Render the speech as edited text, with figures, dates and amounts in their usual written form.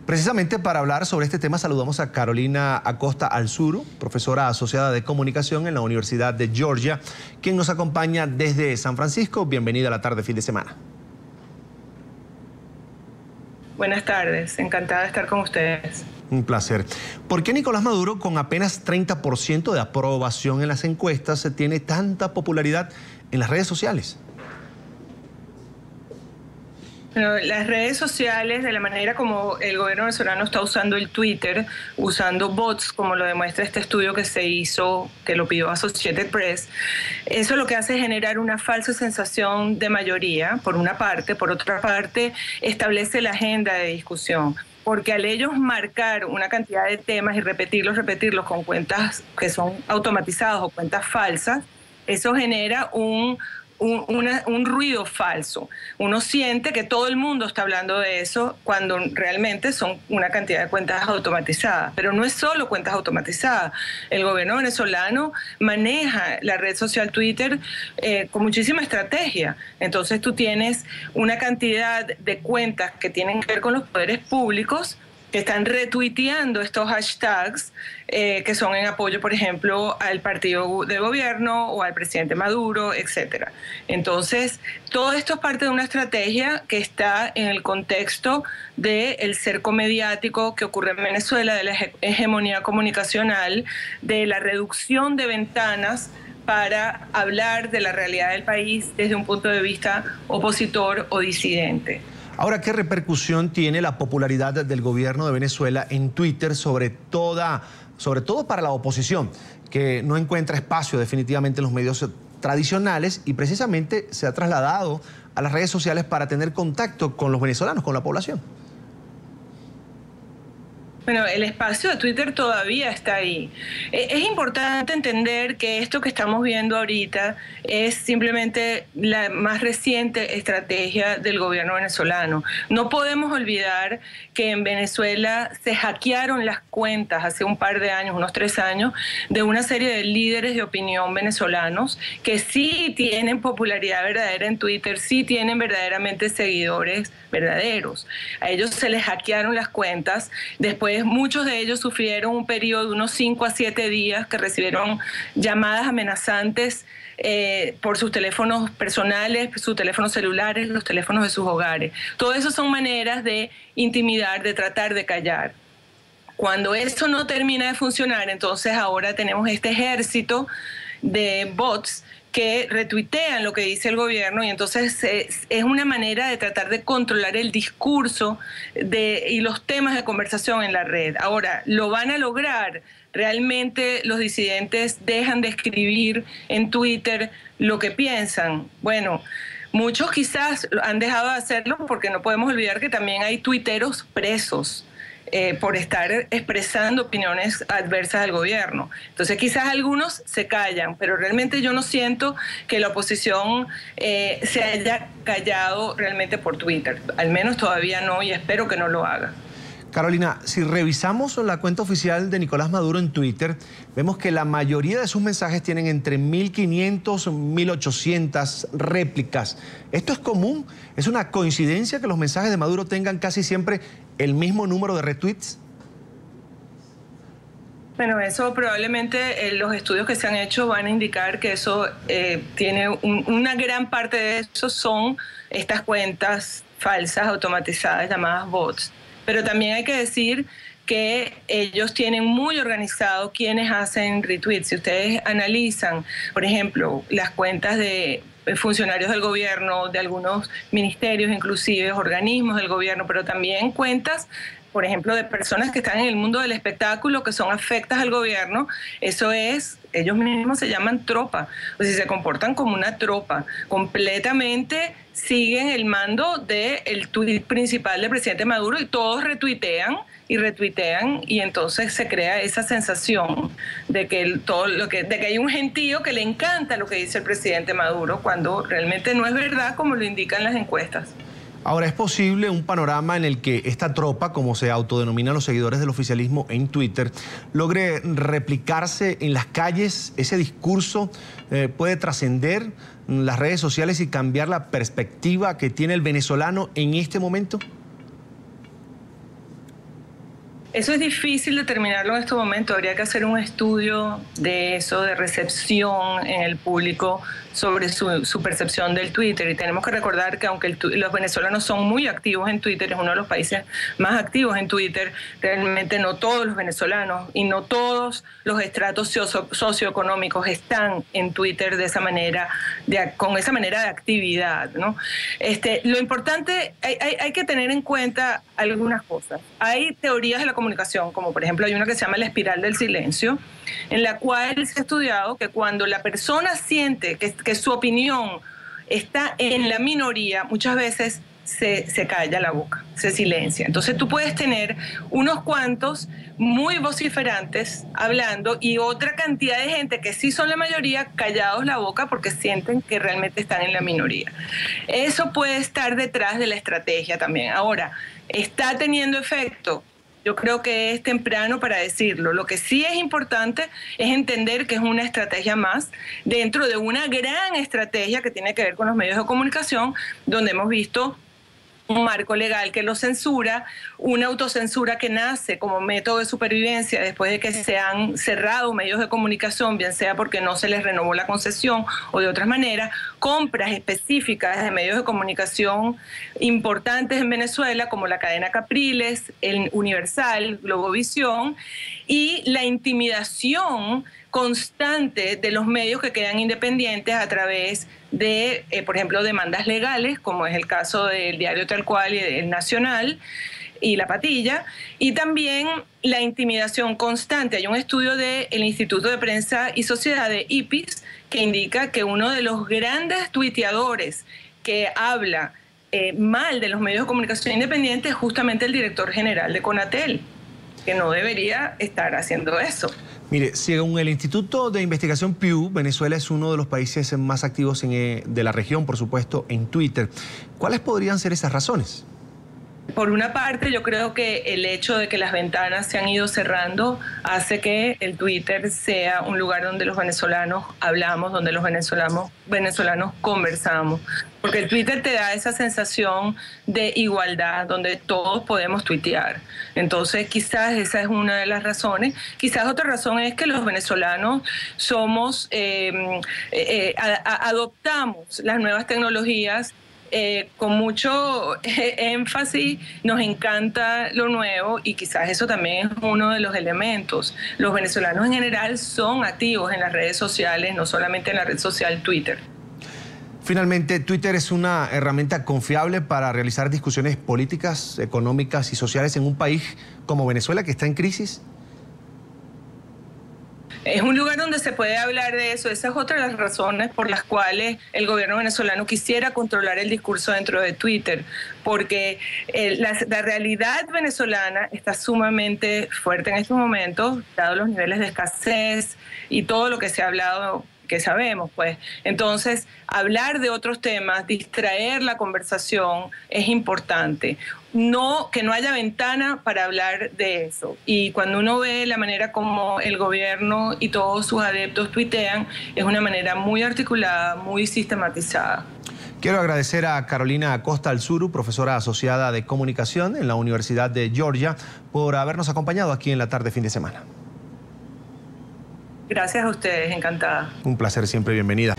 Precisamente para hablar sobre este tema saludamos a Carolina Acosta Alzuru, profesora asociada de comunicación en la Universidad de Georgia, quien nos acompaña desde San Francisco. Bienvenida a la tarde, fin de semana. Buenas tardes, encantada de estar con ustedes. Un placer. ¿Por qué Nicolás Maduro, con apenas 30% de aprobación en las encuestas, tiene tanta popularidad en las redes sociales? Bueno, las redes sociales, de la manera como el gobierno venezolano está usando el Twitter, usando bots, como lo demuestra este estudio que se hizo, que lo pidió Associated Press, eso lo que hace es generar una falsa sensación de mayoría, por una parte. Por otra parte, establece la agenda de discusión. Porque al ellos marcar una cantidad de temas y repetirlos con cuentas que son automatizadas o cuentas falsas, eso genera un ruido falso. Uno siente que todo el mundo está hablando de eso cuando realmente son una cantidad de cuentas automatizadas. Pero no es solo cuentas automatizadas. El gobierno venezolano maneja la red social Twitter con muchísima estrategia. Entonces tú tienes una cantidad de cuentas que tienen que ver con los poderes públicos, que están retuiteando estos hashtags que son en apoyo, por ejemplo, al partido de gobierno o al presidente Maduro, etc. Entonces, todo esto es parte de una estrategia que está en el contexto del cerco mediático que ocurre en Venezuela, de la hegemonía comunicacional, de la reducción de ventanas para hablar de la realidad del país desde un punto de vista opositor o disidente. Ahora, ¿qué repercusión tiene la popularidad del gobierno de Venezuela en Twitter, sobre todo para la oposición, que no encuentra espacio definitivamente en los medios tradicionales y precisamente se ha trasladado a las redes sociales para tener contacto con los venezolanos, con la población? Bueno, el espacio de Twitter todavía está ahí. Es importante entender que esto que estamos viendo ahorita es simplemente la más reciente estrategia del gobierno venezolano. No podemos olvidar que en Venezuela se hackearon las cuentas hace un par de años, unos 3 años, de una serie de líderes de opinión venezolanos que sí tienen popularidad verdadera en Twitter, sí tienen verdaderamente seguidores verdaderos. A ellos se les hackearon las cuentas. Después muchos de ellos sufrieron un periodo de unos 5 a 7 días que recibieron llamadas amenazantes por sus teléfonos personales, sus teléfonos celulares, los teléfonos de sus hogares. Todo eso son maneras de intimidar, de tratar de callar. Cuando eso no termina de funcionar, entonces ahora tenemos este ejército de bots que retuitean lo que dice el gobierno, y entonces es una manera de tratar de controlar el discurso y los temas de conversación en la red. Ahora, ¿lo van a lograr? ¿Realmente los disidentes dejan de escribir en Twitter lo que piensan? Bueno, muchos quizás han dejado de hacerlo porque no podemos olvidar que también hay tuiteros presos por estar expresando opiniones adversas al gobierno. Entonces quizás algunos se callan, pero realmente yo no siento que la oposición se haya callado realmente por Twitter. Al menos todavía no, y espero que no lo haga. Carolina, si revisamos la cuenta oficial de Nicolás Maduro en Twitter, vemos que la mayoría de sus mensajes tienen entre 1.500 y 1.800 réplicas. ¿Esto es común? ¿Es una coincidencia que los mensajes de Maduro tengan casi siempre el mismo número de retweets? Bueno, eso probablemente los estudios que se han hecho van a indicar que eso tiene una gran parte de eso son estas cuentas falsas automatizadas llamadas bots. Pero también hay que decir que ellos tienen muy organizado quienes hacen retweets. Si ustedes analizan, por ejemplo, las cuentas de funcionarios del gobierno, de algunos ministerios, inclusive organismos del gobierno, pero también cuentas, por ejemplo, de personas que están en el mundo del espectáculo, que son afectas al gobierno, eso es, ellos mismos se llaman tropa, o sea, se comportan como una tropa, completamente siguen el mando del tuit principal del presidente Maduro y todos retuitean, y entonces se crea esa sensación de que de que hay un gentío que le encanta lo que dice el presidente Maduro, cuando realmente no es verdad como lo indican las encuestas. Ahora, ¿es posible un panorama en el que esta tropa, como se autodenominan los seguidores del oficialismo en Twitter, logre replicarse en las calles? ¿Ese discurso puede trascender las redes sociales y cambiar la perspectiva que tiene el venezolano en este momento? Eso es difícil determinarlo en este momento. Habría que hacer un estudio de eso, de recepción en el público sobre su percepción del Twitter. Y tenemos que recordar que aunque los venezolanos son muy activos en Twitter, es uno de los países más activos en Twitter, realmente no todos los venezolanos y no todos los estratos socioeconómicos están en Twitter de esa manera, con esa manera de actividad, ¿no? Lo importante, hay que tener en cuenta algunas cosas. Hay teorías de la comunicación, como por ejemplo hay una que se llama la espiral del silencio, en la cual se ha estudiado que cuando la persona siente que su opinión está en la minoría, muchas veces se calla la boca, se silencia. Entonces tú puedes tener unos cuantos muy vociferantes hablando y otra cantidad de gente que sí son la mayoría callados la boca porque sienten que realmente están en la minoría. Eso puede estar detrás de la estrategia también. Ahora, ¿está teniendo efecto? Yo creo que es temprano para decirlo. Lo que sí es importante es entender que es una estrategia más dentro de una gran estrategia que tiene que ver con los medios de comunicación, donde hemos visto un marco legal que lo censura, una autocensura que nace como método de supervivencia después de que se han cerrado medios de comunicación, bien sea porque no se les renovó la concesión o de otras maneras, compras específicas de medios de comunicación importantes en Venezuela como la cadena Capriles, el Universal, Globovisión, y la intimidación constante de los medios que quedan independientes a través de, por ejemplo, demandas legales, como es el caso del Diario Tal Cual y el Nacional y La Patilla, y también la intimidación constante. Hay un estudio del Instituto de Prensa y Sociedad de IPIS que indica que uno de los grandes tuiteadores que habla mal de los medios de comunicación independientes es justamente el director general de Conatel, que no debería estar haciendo eso. Mire, según el Instituto de Investigación Pew, Venezuela es uno de los países más activos de la región, por supuesto, en Twitter. ¿Cuáles podrían ser esas razones? Por una parte, yo creo que el hecho de que las ventanas se han ido cerrando hace que el Twitter sea un lugar donde los venezolanos hablamos, donde los venezolanos conversamos. Porque el Twitter te da esa sensación de igualdad, donde todos podemos tuitear. Entonces, quizás esa es una de las razones. Quizás otra razón es que los venezolanos somos, adoptamos las nuevas tecnologías con mucho énfasis, nos encanta lo nuevo y quizás eso también es uno de los elementos. Los venezolanos en general son activos en las redes sociales, no solamente en la red social Twitter. Finalmente, ¿Twitter es una herramienta confiable para realizar discusiones políticas, económicas y sociales en un país como Venezuela que está en crisis? Es un lugar donde se puede hablar de eso. Esa es otra de las razones por las cuales el gobierno venezolano quisiera controlar el discurso dentro de Twitter, porque la realidad venezolana está sumamente fuerte en estos momentos, dado los niveles de escasez y todo lo que se ha hablado, que sabemos, pues. Entonces, hablar de otros temas, distraer la conversación es importante. Que no haya ventana para hablar de eso. Y cuando uno ve la manera como el gobierno y todos sus adeptos tuitean, es una manera muy articulada, muy sistematizada. Quiero agradecer a Carolina Acosta Alzuru, profesora asociada de comunicación en la Universidad de Georgia, por habernos acompañado aquí en la tarde fin de semana. Gracias a ustedes, encantada. Un placer, siempre bienvenida.